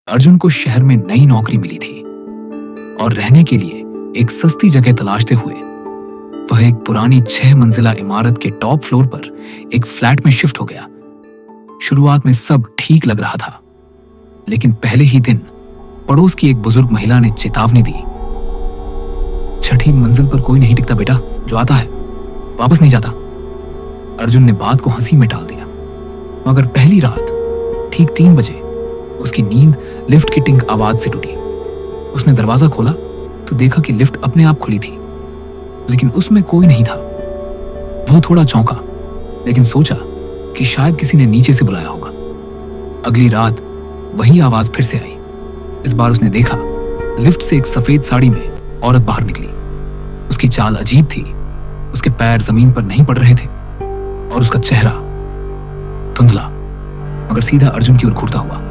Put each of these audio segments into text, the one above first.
अर्जुन को शहर में नई नौकरी मिली थी और रहने के लिए एक सस्ती जगह तलाशते हुए वह एक पुरानी 6 मंजिला इमारत के टॉप फ्लोर पर एक फ्लैट में शिफ्ट हो गया। शुरुआत में सब ठीक लग रहा था, लेकिन पहले ही दिन पड़ोस की एक बुजुर्ग महिला ने चेतावनी दी। 6ठी मंजिल पर कोई नहीं टिकता बेटा, जो आता है वापस नहीं जाता। अर्जुन ने बात को हंसी में टाल दिया, मगर पहली रात ठीक 3 बजे उसकी नींद लिफ्ट की टिंग आवाज से टूटी। उसने दरवाजा खोला तो देखा कि लिफ्ट अपने आप खुली थी, लेकिन उसमें कोई नहीं था। वह थोड़ा चौंका, लेकिन सोचा कि शायद किसी ने नीचे से बुलाया होगा। अगली रात वही आवाज फिर से आई। इस बार उसने देखा लिफ्ट से एक सफेद साड़ी में औरत बाहर निकली। उसकी चाल अजीब थी, उसके पैर जमीन पर नहीं पड़ रहे थे और उसका चेहरा धुंधला मगर सीधा अर्जुन की ओर घूरता हुआ।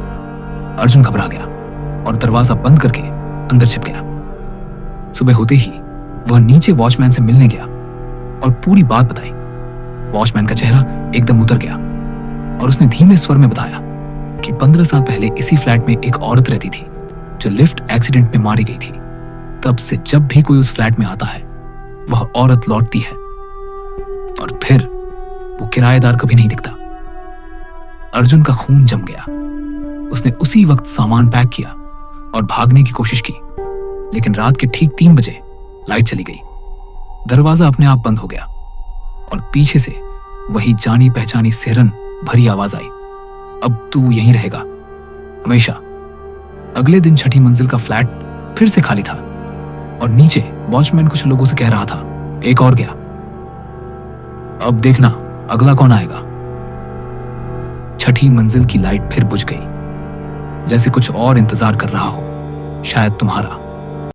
अर्जुन घबरा गया और दरवाजा बंद करके अंदर छिप गया। सुबह होते ही वह नीचे वॉचमैन से मिलने गया और पूरी बात बताई। वॉचमैन का चेहरा एकदम उतर गया और उसने धीमे स्वर में बताया कि 15 साल पहले इसी फ्लैट में एक औरत रहती थी जो लिफ्ट एक्सीडेंट में मारी गई थी। तब से जब भी कोई उस फ्लैट में आता है वह औरत लौटती है और फिर वो किराएदार कभी नहीं दिखता। अर्जुन का खून जम गया। उसने उसी वक्त सामान पैक किया और भागने की कोशिश की, लेकिन रात के ठीक 3 बजे लाइट चली गई। दरवाजा अपने आप बंद हो गया और पीछे से वही जानी पहचानी सिरन भरी आवाज आई, अब तू यहीं रहेगा हमेशा। अगले दिन 6ठी मंजिल का फ्लैट फिर से खाली था और नीचे वॉचमैन कुछ लोगों से कह रहा था, एक और गया, अब देखना अगला कौन आएगा। 6ठी मंजिल की लाइट फिर बुझ गई, जैसे कुछ और इंतजार कर रहा हो, शायद तुम्हारा।